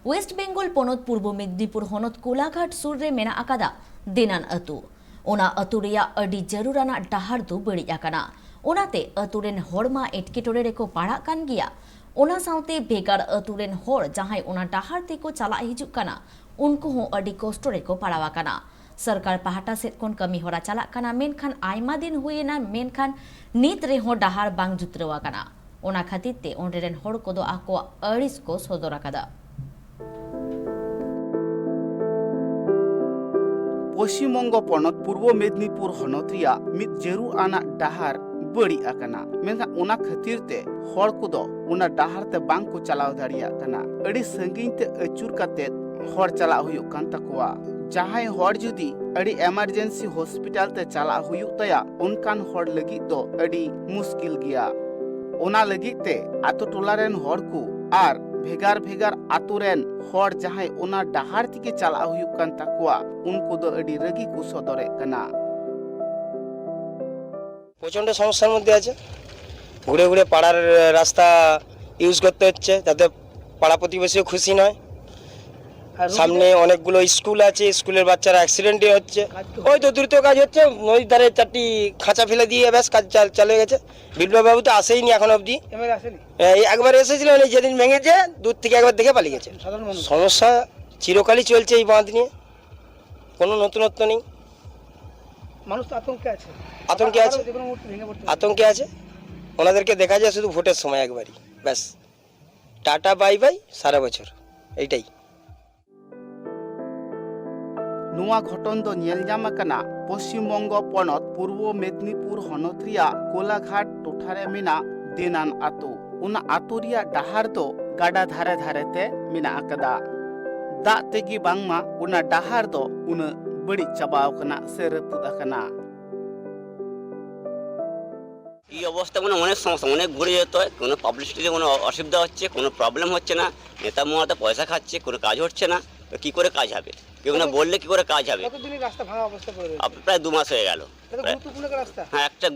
West Bengal পনत पूर्व मेदिनीपुर हनत कोलाघाट सुर रे मेना आकादा देनान अतु ओना अतु रेया अडी जरूराना डाहार दो बड़ी आकाना ओनाते अतुरेन हड़मा एटकेटोरे रेको पाड़ा कान गिया ओना साउते बेगार अतुरेन हड़ जहां ओना डाहार तेको चला हिजुक काना उनको हो अडी कष्ट रेको पाड़ावा काना सरकार पाहाटा सेद कोन कमी होरा चला काना मेनखान आयमा दिन हुएना मेनखान नीत रे हो डाहार बांग जुतरेवा काना ओना खातिर ते ओंडेरेन हड़ कोदो आको अड़िस को सदर आकादा पश्चिमबंग पनत पूर्व मेदिनीपुर हनत रिया मिद जरूर आना डाहार बड़ी आकना मेनखान ओना खातिर ते हड़ कोदो ओना डाहार ते बांग को चलाव दाड़िया काना अड़ी संगीन ते अचुर काते हड़ चला हुयुक कान तकवा जहां हड़ जुदी अड़ी एमरजेंसी हॉस्पिटल ते चला हुयुक तया उनकान हड़ लगी दो अड़ी मुश्किल गिया ओना लगी ते आतो टोलारेन हड़ को आर भेगार भेगार आतुरेन हड़ जहां ओना डाहार तिके चला हुयुक कान तकवा उनको दो अड़ी रगी को सदरे कना प्रचंड समस्यार मध्य आछे घुरे घुरे पाड़ार रास्ता यूज करते हच्छे जाते पाड़ा प्रतिबेशी खुशी नय सामने अनेकगुलो स्कूल आछे स्कूलेर बाच्चारा एक्सिडेंट हच्छे ओई तो द्रुत काज हच्छे नदीर धारे चारटी खाঁচা ফেলে দিয়ে ব্যাস কাজ চালু হয়ে গেছে বিপ্লব বাবু তো আসেইনি এখন অবধি একবার এসেছিল যেদিন ভেঙেছে দূর থেকে একবার দেখে পালিয়ে গেছে সমস্যা চিরকালই চলছে এই বাঁধ নিয়ে কোনো নতুনত্ব নেই মানুষ তো আতঙ্কে আছে ওনাদেরকে দেখা যায় শুধু ভোটের সময় একবারই ব্যাস টাটা বাই বাই সারা বছর এইটাই नुआ घटन दो नेल जाम कना पश्चिमबंग पनत पूर्व मेदिनीपुर हनत रिया कोलाघाट टोठारे मिना देनान आतो उना आतो रिया डाहार दो गाडा धारे धारे ते मिना आकदा दा तेगी बांगमा उना डाहार दो उन बड़ी चाबाव कना से रपुद कना এই অবস্থা মানে অনেক সমস্যা অনেক ঘুরে যেতে হয় কোনো পাবলিসিটিতে কোনো অসুবিধা হচ্ছে কোনো প্রবলেম হচ্ছে না নেতা মহাতে পয়সা খাচ্ছে কোনো কাজ হচ্ছে না তো কী করে কাজ হবে কেউ না বললে কি করে কাজ হবে কতদিনের রাস্তা ভাঙা অবস্থা পড়ে রয়েছে প্রায় 2 মাস হয়ে গেল এটা গুরুত্বপূর্ণ রাস্তা হ্যাঁ একটা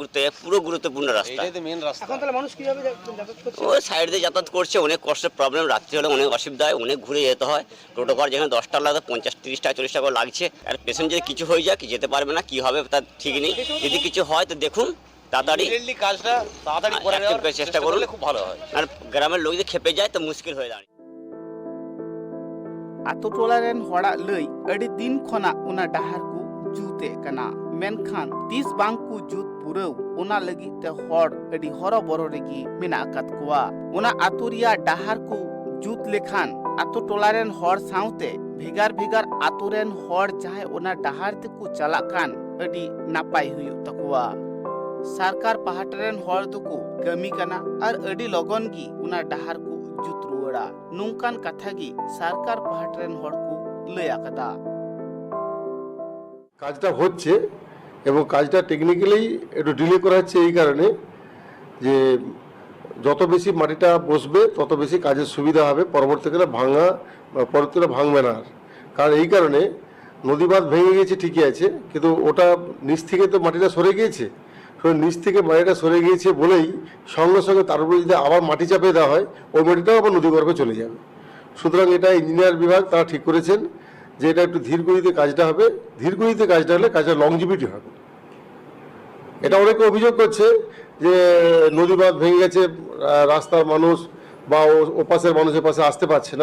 পুরো গুরুত্বপূর্ণ রাস্তা এইটাই তো মেইন রাস্তা এখন তাহলে মানুষ কিভাবে যাতায়াত করছে ওই সাইড দিয়ে যাতায়াত করছে অনেক কষ্টের প্রবলেম রাত্রি হলে অনেক অসুবিধা হয় অনেক ঘুরে যেতে হয় টোটো কর যেখানে 10 টাকা লাগে 50-30 টাকা 40 টাকা লাগছে আর পেশেন্ট যদি কিছু হয়ে যায় কি যেতে পারবে না কি হবে তার ঠিক নেই যদি কিছু হয় তো দেখুন তাড়াতাড়ি কাজটা তাড়াতাড়ি করে নেওয়ার চেষ্টা করুন খুব ভালো হয় আর গ্রামের লোক যদি খেপে যায় তো মুশকিল হয়ে দাঁড়ায় आतो टोलारेन हड़ा लई अड़ी दिन खना उना डाहार को जूते कना मेनखान 30 बांग को जूत पुरौ उना लगी ते हड़ अड़ी हरो बरो रेगी मेना आकात कोआ उना आतो रिया डाहार को जूत लेखान आतो टोलारेन हड़ साउते भेगार भेगार आतोरेन हड़ जाहे उना डाहार ते को चला कान अड़ी नापाय हुयो तकवा सरकार पाहाटरेन हड़ दुको कमी कना और अड़ी लगन गी उना डाहार को जुत रुवड़ा नुंकान कथा गी सरकार पाहाटरेन हड़ को लय आकदा কাজটা হচ্ছে এবং কাজটা টেকনিক্যালি একটু ডিলে করা হচ্ছে এই কারণে যে যত বেশি মাটিটা বসবে তত বেশি কাজের সুবিধা হবে পরবর্তীকালে ভাঙবে না কারণ এই কারণে নদী বাঁধ ভেঙে গেছে ঠিকই আছে কিন্তু ওটা নিচ থেকে তো মাটিটা সরে গিয়েছে নিচ থেকে মাটিটা সরে গিয়েছে বলেই সঙ্গে সঙ্গে তার উপরে যদি আবার মাটি চাপিয়ে দেওয়া হয় ওই মাটিটাও আবার নদীগর্ভে চলে যাবে সুতরাং এটা ইঞ্জিনিয়ার বিভাগ তারা ঠিক করেছেন যে এটা একটু ধীর গতিতে কাজটা হবে ধীর গতিতে কাজটা হলে কাজটা লংজিভিটি হবে এটা অনেকে অভিযোগ করছে যে নদী বাঁধ ভেঙে গেছে রাস্তার মানুষ বা ওপাশের মানুষের পাশে আসতে পারছে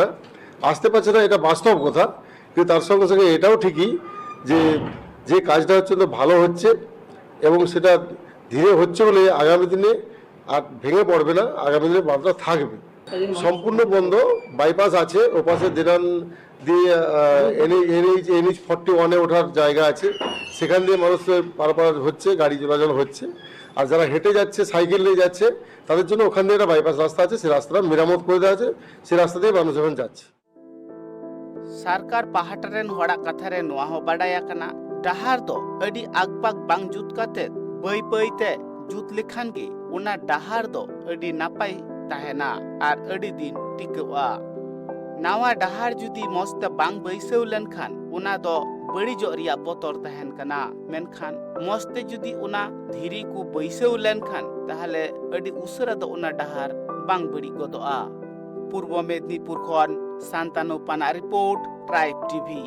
না এটা বাস্তব কথা কিন্তু তার সঙ্গে সঙ্গে এটাও ঠিকই যে কাজটা হচ্ছে তো ভালো হচ্ছে এবং সেটা ধীরে হচ্ছে বলে আগামী দিনে আর ভেঙে পড়বে না আগামী দিনে বাঁধটা থাকবে সম্পূর্ণ বন্ধ বাইপাস আছে ওপাশে দেনান দিয়ে NH 41-এ ওঠার জায়গা আছে সেখান দিয়ে মানুষ পারাপার হচ্ছে গাড়ি চলাচল হচ্ছে আর যারা হেঁটে যাচ্ছে সাইকেল নিয়ে যাচ্ছে তাদের জন্য ওখান দিয়ে একটা বাইপাস রাস্তা আছে সেই রাস্তাটা মেরামত করে দেওয়া আছে সেই রাস্তা দিয়ে মানুষ এখন যাচ্ছে सरकार पाहाटरेन हड़ा कथारे नोआ हो बाडाया कना डाहार दो अडी आगपाग बांग जुत काते बई बईते जुत लेखान गे उना डाहार दो अडी नापाय ताहेना आर अडी दिन टिकवा नावा डाहार जुदी मस्त बांग बैसेव लेनखान उना दो बड़ी जो रिया बतर तहन कना मेनखान मस्ते जुदी उना धीरी को बैसेव लेनखान ताहले अडी उसरा दो उना डाहार बांग बड़ी गदोआ पूर्व मेदिनीपुर खन শান্তানু পানা রিপোর্ট ট্রাইব টিভি।